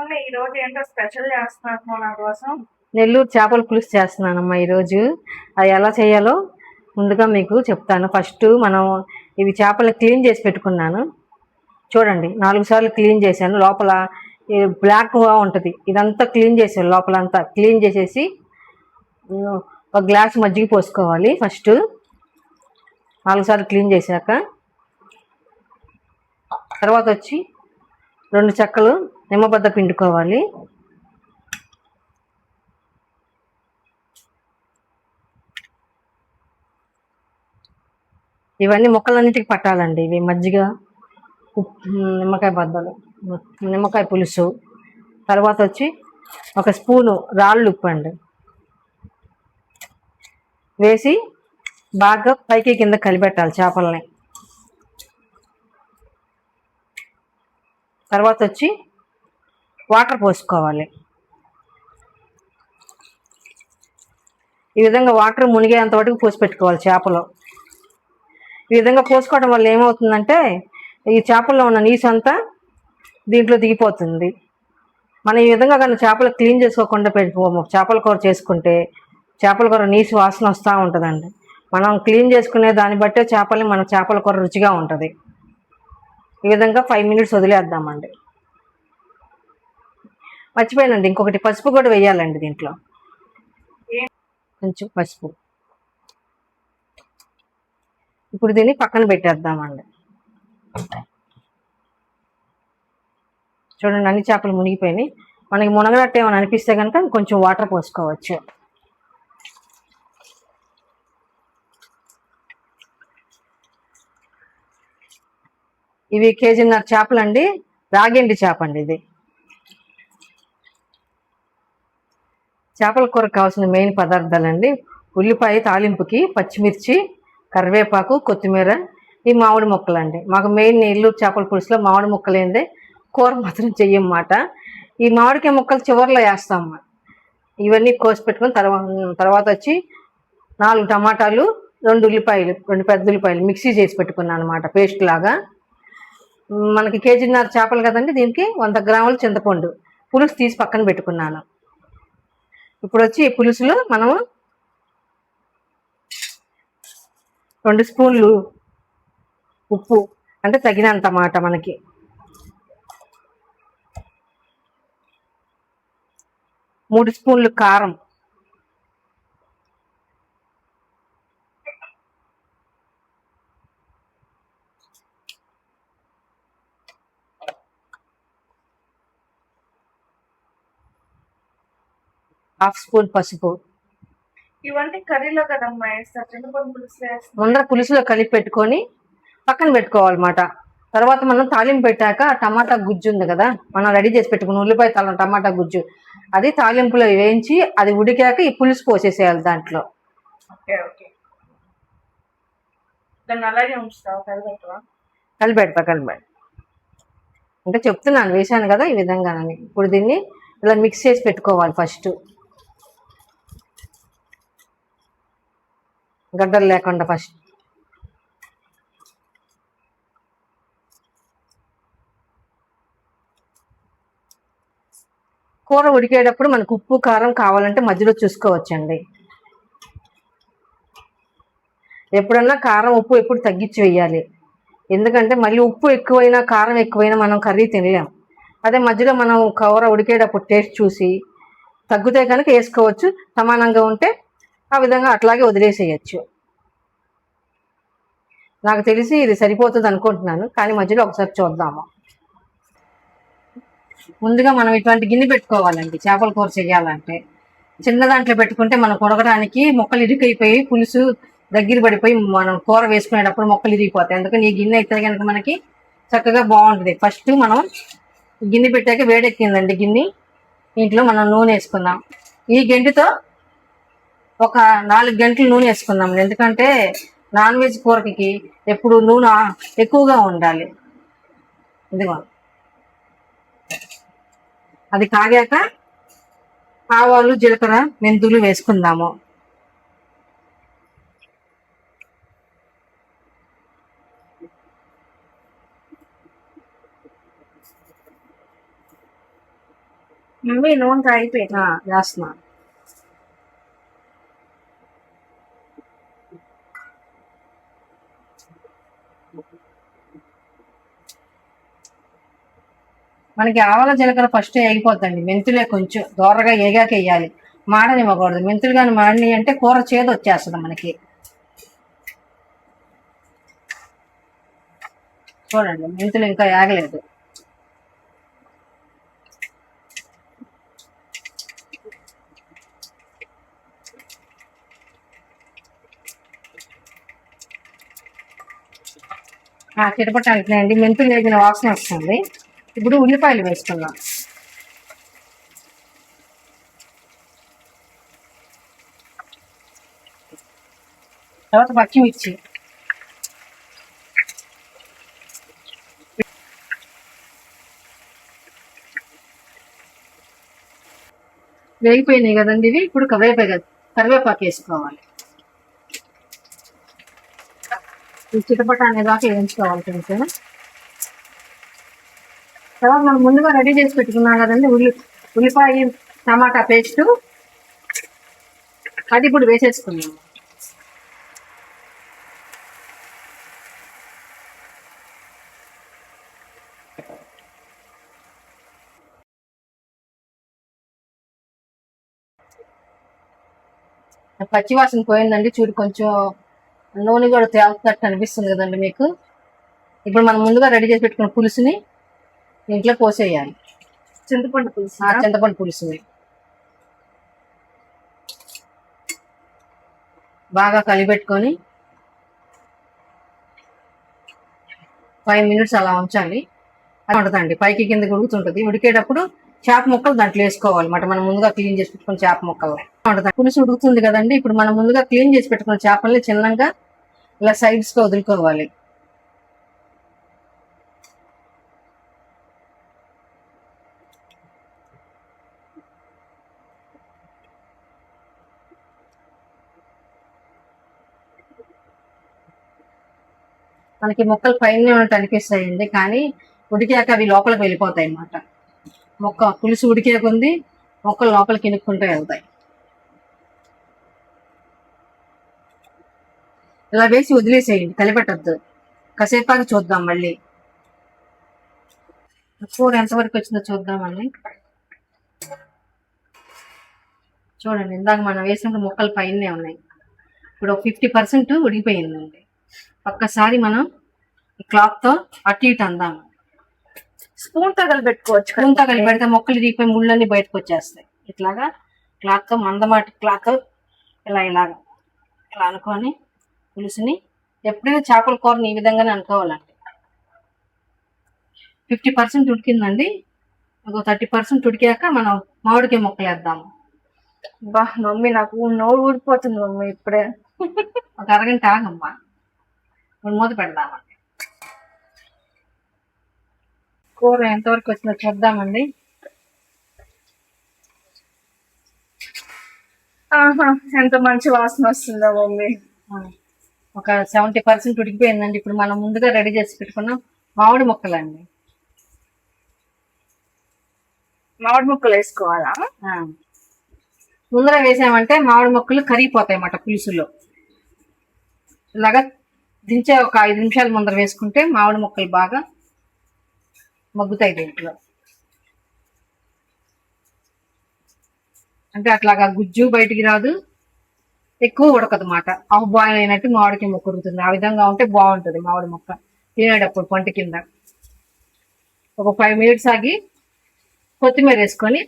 Mummy ఈ రోజు ఏంటో స్పెషల్ చేస్తున్నాను నా కోసం. నెల్లూరు చేపల పులుసు చేస్తున్నానమ్మా ఈరోజు. అది ఎలా చేయాలో ముందుగా మీకు చెప్తాను. ఫస్ట్ మనం ఇవి చేపలు క్లీన్ చేసి పెట్టుకున్నాను. చూడండి 4 సార్లు క్లీన్ చేశాను. లోపల బ్లాక్గా ఉంటుంది, ఇదంతా క్లీన్ చేసాను. లోపలంతా క్లీన్ చేసేసి ఒక గ్లాస్ మజ్జిగ పోసుకోవాలి. ఫస్ట్ 4 సార్లు క్లీన్ చేశాక తర్వాత వచ్చి 2 చెక్కలు నిమ్మబద్ద పిండుకోవాలి. ఇవన్నీ ముక్కలన్నిటికి పట్టాలండి. ఇవి మజ్జిగ, నిమ్మకాయ బద్దలు, నిమ్మకాయ పులుసు. తర్వాత వచ్చి 1 స్పూను రాళ్ళు ఉప్పు అండి వేసి బాగా పైకి కింద కలిపెట్టాలి చేపలని. తర్వాత వచ్చి వాటర్ పోసుకోవాలి. ఈ విధంగా వాటర్ మునిగేంత వరకు పోసి పెట్టుకోవాలి చేపలు. ఈ విధంగా పోసుకోవడం వల్ల ఏమవుతుందంటే ఈ చేపల్లో ఉన్న నీసు అంతా దీంట్లో దిగిపోతుంది. మనం ఈ విధంగా కానీ చేపలు క్లీన్ చేసుకోకుండా పెట్టుకోము, చేపల కూర చేసుకుంటే చేపల కూర నీసు వాసన వస్తూ ఉంటుందండి. మనం క్లీన్ చేసుకునే దాన్ని బట్టే చేపల్ని మన చేపల కూర రుచిగా ఉంటుంది. ఈ విధంగా 5 మినిట్స్ వదిలేద్దామండి. మర్చిపోయానండి, ఇంకొకటి పసుపు కూడా వేయాలండి దీంట్లో. కొంచెం పసుపు. ఇప్పుడు దీన్ని పక్కన పెట్టేద్దామండి. చూడండి అన్ని చేపలు మునిగిపోయినాయి. మనకి మునగనట్టు ఏమైనా అనిపిస్తే కనుక కొంచెం వాటర్ పోసుకోవచ్చు. ఇవి 1.5 కేజీ చేపలండి. రాగండి చేప అండి ఇది. చేపల కూరకు కావాల్సిన మెయిన్ పదార్థాలండి: ఉల్లిపాయ తాలింపుకి, పచ్చిమిర్చి, కరివేపాకు, కొత్తిమీర, ఈ మామిడి ముక్కలండి. మాకు మెయిన్ నెల్లూరు చేపల పులుసులో మామిడి ముక్కలు ఏందే కూర మాత్రం చెయ్యమాట. ఈ మామిడికాయ ముక్కలు చివరిలో వేస్తాం. ఇవన్నీ కోసి పెట్టుకుని తర్వాత వచ్చి 4 టమాటాలు, 2 ఉల్లిపాయలు, 2 పెద్ద ఉల్లిపాయలు మిక్సీ చేసి పెట్టుకున్నాను అనమాట, పేస్ట్ లాగా. మనకి 1.5 కేజీ చేపలు కదండి, దీనికి 100 గ్రాముల చింతపండు పులుసు తీసి పక్కన పెట్టుకున్నాను. ఇప్పుడు వచ్చి ఈ పులుసులో మనము 2 స్పూన్లు ఉప్పు, అంటే తగినంత మాట మనకి. 3 స్పూన్లు కారం, 1/2 స్పూన్ పసుపు. ఇవన్నీ కర్రీలో కదమ్మా వేస్తారు, చింతపండు పులుసు వేస్తారు. ముందర పులుసులో కలిపి పెట్టుకొని పక్కన పెట్టుకోవాలన్నమాట. తర్వాత మనం తాలింపు పెట్టాక టమాటా గుజ్జు ఉంది కదా, మనం రెడీ చేసి పెట్టుకున్న ఉల్లిపాయ టమాటా గుజ్జు, అది తాలింపులో వేయించి అది ఉడికాక ఈ పులుసు పోసేసేయాలి దాంట్లో. Okay okay. దాన్ని అలాగే ఉంచుతావు, కలిపెట్టవా? కలిపెడతా. అంటే చెప్తున్నాను, వేసాను కదా ఈ విధంగానని. ఇప్పుడు దీన్ని ఇలా మిక్స్ చేసి పెట్టుకోవాలి ఫస్ట్, గడ్డలు లేకుండా. ఫస్ట్ కూర ఉడికేటప్పుడు మనకు ఉప్పు కారం కావాలంటే మధ్యలో చూసుకోవచ్చండి. ఎప్పుడన్నా కారం ఉప్పు ఎప్పుడు తగ్గించి వేయాలి, ఎందుకంటే మళ్ళీ ఉప్పు ఎక్కువైనా కారం ఎక్కువైనా మనం కర్రీ తినలేం. అదే మధ్యలో మనం కూర ఉడికేటప్పుడు టేస్ట్ చూసి తగ్గితే కనుక వేసుకోవచ్చు, సమానంగా ఉంటే ఆ విధంగా అట్లాగే వదిలేసేయచ్చు. నాకు తెలిసి ఇది సరిపోతుంది అనుకుంటున్నాను, కానీ మధ్యలో ఒకసారి చూద్దాము. ముందుగా మనం ఇటువంటి గిన్నె పెట్టుకోవాలండి. చేపల కూర చేయాలంటే చిన్న దాంట్లో పెట్టుకుంటే మనం కొడగడానికి ముక్కలు ఇరుకైపోయి పులుసు దగ్గర పడిపోయి మనం కూర వేసుకునేటప్పుడు మొక్కలు ఇరిగిపోతాయి. అందుకని ఈ గిన్నె అయితే కనుక మనకి చక్కగా బాగుంటుంది. ఫస్ట్ మనం గిన్నె పెట్టాక వేడెక్కిందండి గిన్నె, ఇంట్లో మనం నూనె వేసుకుందాం. ఈ గంటితో ఒక 4 గంటలు నూనె వేసుకుందాం, ఎందుకంటే నాన్ వెజ్ కూరకి ఎప్పుడు నూనె ఎక్కువగా ఉండాలి. ఇదిగో అది కాగాక ఆవాలు, జీలకర్ర, మెంతులు వేసుకుందాము. మమ్మీ నూనె అయిపోయింది. వేస్తున్నా. మనకి ఆవాల జీలకర్ర ఫస్ట్ వేగిపోద్దండి. మెంతులే కొంచెం దోరగా ఏగాక వేయాలి, మాడనివ్వకూడదు. మెంతులు కానీ మాడిని అంటే కూర చేదు వచ్చేస్తుంది మనకి. చూడండి మెంతులు ఇంకా ఏగలేదు. చిటపటానికి మెంతులు వేగిన వాసన వస్తుంది. ఇప్పుడు ఉల్లిపాయలు వేసుకున్నాం. తర్వాత పచ్చిమిర్చి, వేగిపోయినాయి కదండి ఇవి. ఇప్పుడు కరివేపాకు వేసుకోవాలి. ఈ చిటపట అనేదాకా వేయించుకోవాలి కొంచెం. తర్వాత మనం ముందుగా రెడీ చేసి పెట్టుకున్నాం కదండి ఉల్లిపాయ టమాటా పేస్ట్, అది ఇప్పుడు వేసేసుకున్నాం. పచ్చివాసన పోయిందండి. చూడు కొంచెం నూనె కూడా తేలుతున్నట్టు అనిపిస్తుంది కదండి మీకు. ఇప్పుడు మనం ముందుగా రెడీ చేసి పెట్టుకున్న పులుసుని ఇంట్లో పోసేయాలి. చింతపండు పులుసు. చింతపండు పులుసుని బాగా కలిపెట్టుకొని 5 minutes అలా ఉంచాలి. అది ఉంటుందండి, పైకి కింద ఉడుకుతుంటుంది. ఉడికేటప్పుడు చేప ముక్కలు దాంట్లో వేసుకోవాలి అన్నమాట. మనం ముందుగా క్లీన్ చేసి పెట్టుకున్న చేప ముక్కలు ఉంటుంది. పులుసు ఉడుకుతుంది కదండి. ఇప్పుడు మనం ముందుగా క్లీన్ చేసి పెట్టుకున్న చేపల్ని చిన్నగా ఇలా సైడ్స్ గా వదులుకోవాలి. మనకి మొక్కలు పైన ఉన్నట్టు అనిపిస్తాయండి, కానీ ఉడికాక అవి లోపలికి వెళ్ళిపోతాయి అన్నమాట. పులుసు ఉడికే కొంది మొక్కలు లోపలికి ఇనుక్కుంటూ వెళ్తాయి. ఇలా వేసి వదిలేసేయండి, కలిపెట్టద్దు. కాసేపాకి చూద్దాం మళ్ళీ. కూర ఎంతవరకు వచ్చిందో చూద్దామండి. చూడండి, ఇందాక మనం వేసిన మొక్కలు పైనే ఉన్నాయి. ఇప్పుడు 50% ఉడికిపోయిందండి. ఒక్కసారి మనం క్లాత్ తో అటు ఇటు అందాము. స్పూన్ తగలు పెట్టుకోవచ్చు. స్పూన్ తగలి పెడితే మొక్కలు ఇరిగిపోయి ముళ్ళన్నీ బయటకు వచ్చేస్తాయి. ఇట్లాగా క్లాత్ తో, మందమాటి క్లాత్ ఇలాగా ఇలా అనుకొని పులుసుని ఎప్పుడైనా చేపల కూరని ఈ విధంగానే అనుకోవాలండి. 50% ఉడికిందండి. ఇంకో 30% ఉడికాక మనం మామిడికాయ ముక్కలు వేద్దాము. బా మమ్మీ, నాకు నోరు ఊడిపోతుంది మమ్మీ ఇప్పుడే. ఒక అరగంట ఆగమ్మా, మూత పెడదామండి. కూర ఎంతవరకు వచ్చిందో చూద్దామండి. ఆహా, ఎంత మంచి వాసన వస్తుందో మమ్మీ. ఒక 70% ఉడికిపోయిందండి. ఇప్పుడు మనం ముందుగా రెడీ చేసి పెట్టుకున్నాం మామిడి ముక్కలండి. మామిడి ముక్కలు వేసుకోవాలా? ముందర వేసామంటే మామిడి ముక్కలు కరిగిపోతాయి అన్నమాట పులుసులో. ఇలాగా దించే ఒక 5 నిమిషాల ముందర వేసుకుంటే మామిడి ముక్కలు బాగా మగ్గుతాయి దీంట్లో. అంటే అట్లాగా గుజ్జు బయటికి రాదు, ఎక్కువ ఉడకదు మాట. హాఫ్ బాయిల్ అయినట్టు మామిడికి ముక్క ఉడుకుతుంది. ఆ విధంగా ఉంటే బాగుంటుంది మామిడి ముక్క తినేటప్పుడు పంట కింద. ఒక 5 minutes ఆగి కొత్తిమీర వేసుకొని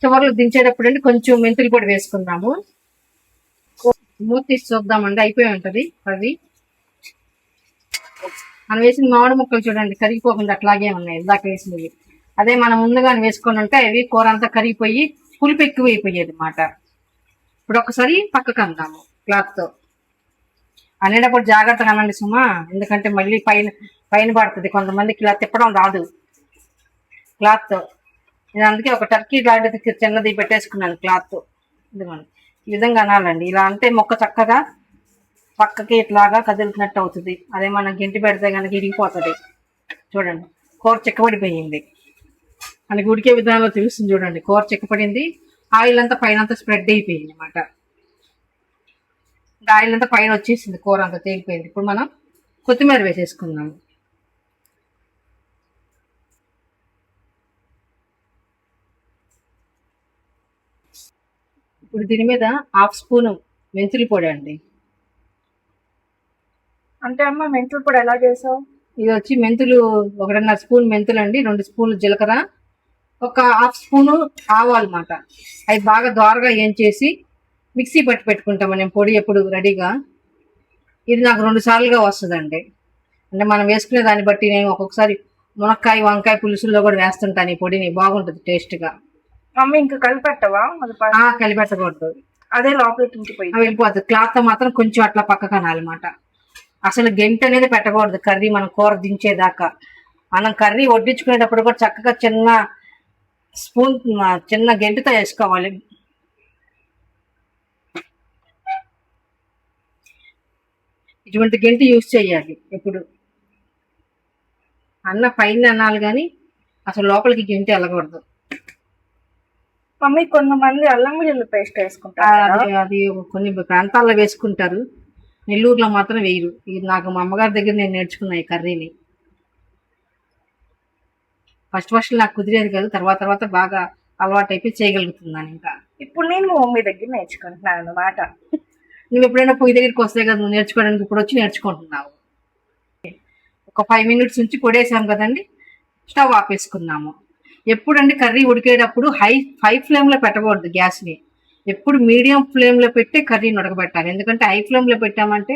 చివరిలో దించేటప్పుడు అండి కొంచెం మెంతులు పొడి వేసుకుందాము. మూత తీసి చూద్దామండి, అయిపోయి ఉంటుంది అది. మనం వేసిన మామిడి ముక్కలు చూడండి కరిగిపోకుండా అట్లాగే ఉన్నాయి ఇందాక వేసినవి. అదే మనం ముందుగానే వేసుకొని ఉంటే అవి కూర అంతా కరిగిపోయి పులుపు ఎక్కువ అయిపోయేది అన్నమాట. ఇప్పుడు ఒకసారి పక్కకు అందాము క్లాత్ తో. అనేటప్పుడు జాగ్రత్తగా అనండి సుమా, ఎందుకంటే మళ్ళీ పైన పడుతుంది. కొంతమందికి ఇలా తిప్పడం రాదు క్లాత్ తో. నేను అందుకే ఒక టర్కీ లాంటిది చిన్నది పెట్టేసుకున్నాను క్లాత్. ఇదిగోండి, ఈ విధంగా అనాలండి. ఇలా అంటే మొక్క చక్కగా పక్కకి ఇట్లాగా కదులుతున్నట్టు అవుతుంది. అదే మనం గింటి పెడితే కనుక ఇరిగిపోతుంది. చూడండి, కూర చిక్కబడిపోయింది. మనకి ఉడికే విధానంలో తెలుస్తుంది చూడండి. కూర చిక్కపడింది, ఆయిల్ అంతా పైన అంతా స్ప్రెడ్ అయిపోయింది అనమాట. ఆయిల్ అంతా పైన వచ్చేసింది, కూర అంతా తేలిపోయింది. ఇప్పుడు మనం కొత్తిమీర వేసేసుకుందాము. ఇప్పుడు దీని మీద 1/2 స్పూన్ మెంతుల పొడి అండి. అంటే అమ్మ మెంతులు పొడి ఎలా చేసావు? ఇది వచ్చి మెంతులు 1.5 స్పూన్ మెంతులు అండి, 2 స్పూన్లు జీలకర్ర, ఒక 1/2 స్పూను ఆవాలు అన్నమాట. అవి బాగా దోరగా ఏంచేసి మిక్సీ పట్టి పెట్టుకుంటాము నేను పొడి ఎప్పుడు రెడీగా. ఇది నాకు 2 సార్లుగా వస్తుందండి. అంటే మనం వేసుకునే దాన్ని బట్టి నేను ఒక్కొక్కసారి మునక్కాయ వంకాయ పులుసుల్లో కూడా వేస్తుంటాను ఈ పొడిని, బాగుంటుంది టేస్ట్గా. మమ్మీ ఇంకా కలిపెట్టవా? కలిపెట్టకూడదు, అదే లోపలికి ఇంకిపోయి వెళ్ళిపోతుంది. క్లాత్ మాత్రం కొంచెం అట్లా పక్కకు అనాలన్నమాట. అసలు గెంట అనేది పెట్టకూడదు కర్రీ మనం కూర దించేదాకా. మనం కర్రీ వడ్డించుకునేటప్పుడు కూడా చక్కగా చిన్న స్పూన్ చిన్న గెంటుతో వేసుకోవాలి. ఇటువంటి గెంటి యూజ్ చేయాలి ఎప్పుడు. అన్న పైన అనాలి కానీ అసలు లోపలికి గెంటి వెళ్ళకూడదు. మమ్మీ కొంతమంది అల్లం వెల్లుల్లి పేస్ట్ వేసుకుంటారు, అది కొన్ని ప్రాంతాల్లో వేసుకుంటారు, నెల్లూరులో మాత్రం వేయరు. ఇది నాకు మా అమ్మగారి దగ్గర నేను నేర్చుకున్నా ఈ కర్రీని. ఫస్ట్ నాకు కుదిరేది కాదు, తర్వాత బాగా అలవాటు అయిపోయి చేయగలుగుతున్నాను. ఇంకా ఇప్పుడు నేను మా మమ్మీ దగ్గర నేర్చుకుంటున్నాను అన్నమాట. నువ్వు ఎప్పుడైనా పొయ్యి దగ్గరికి వస్తే కదా నువ్వు నేర్చుకోవడానికి, ఇప్పుడు వచ్చి నేర్చుకుంటున్నావు. ఒక 5 మినిట్స్ నుంచి పొడేసాం కదండి, స్టవ్ ఆపేసుకున్నాము. ఎప్పుడండి కర్రీ ఉడికేటప్పుడు హై ఫ్లేమ్లో పెట్టకూడదు గ్యాస్ని, ఎప్పుడు మీడియం ఫ్లేమ్లో పెట్టి కర్రీని ఉడకబెట్టాలి. ఎందుకంటే హై ఫ్లేమ్లో పెట్టామంటే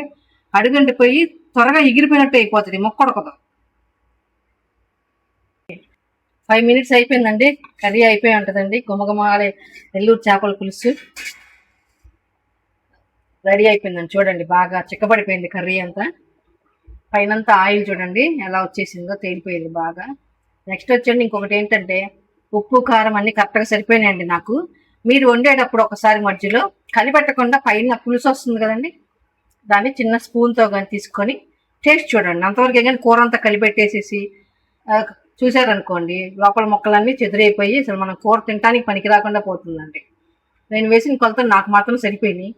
అడుగంటి పోయి త్వరగా ఎగిరిపోయినట్టు అయిపోతుంది, మొక్క ఉడకదు. 5 మినిట్స్ అయిపోయిందండి, కర్రీ అయిపోయి ఉంటుందండి. గుమగుమాలే నెల్లూరు చేపల పులుసు రెడీ అయిపోయిందండి. చూడండి బాగా చిక్కబడిపోయింది కర్రీ అంతా, పైనంతా ఆయిల్ చూడండి ఎలా వచ్చేసిందో, తేలిపోయింది బాగా. నెక్స్ట్ వచ్చండి ఇంకొకటి ఏంటంటే, ఉప్పు కారం అన్నీ కరెక్ట్గా సరిపోయినాయండి నాకు. మీరు వండేటప్పుడు ఒకసారి మధ్యలో కలిపెట్టకుండా పైన పులుసు వస్తుంది కదండి, దాన్ని చిన్న స్పూన్తో కానీ తీసుకొని టేస్ట్ చూడండి. అంతవరకు కానీ కూర అంతా కలిపెట్టేసేసి చూసారనుకోండి, లోపల ముక్కలన్నీ చెదిరైపోయి అసలు మనం కూర తినడానికి పనికి రాకుండా పోతుందండి. నేను వేసిన కొలత నాకు మాత్రం సరిపోయినాయి.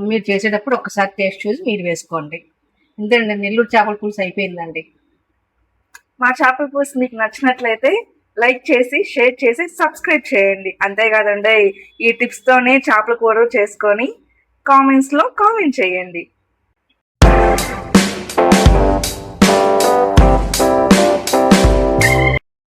మీరు చేసేటప్పుడు ఒకసారి టేస్ట్ చూసి మీరు వేసుకోండి. ఇంతేనండి, నెల్లూరు చేపల పులుసు అయిపోయిందండి. మా చేపల పులుసు మీకు నచ్చినట్లయితే లైక్ చేసి, షేర్ చేసి, సబ్స్క్రైబ్ చేయండి. అంతేకాదండి, ఈ టిప్స్తోనే చేపల కూర చేసుకొని కామెంట్స్లో కామెంట్ చేయండి.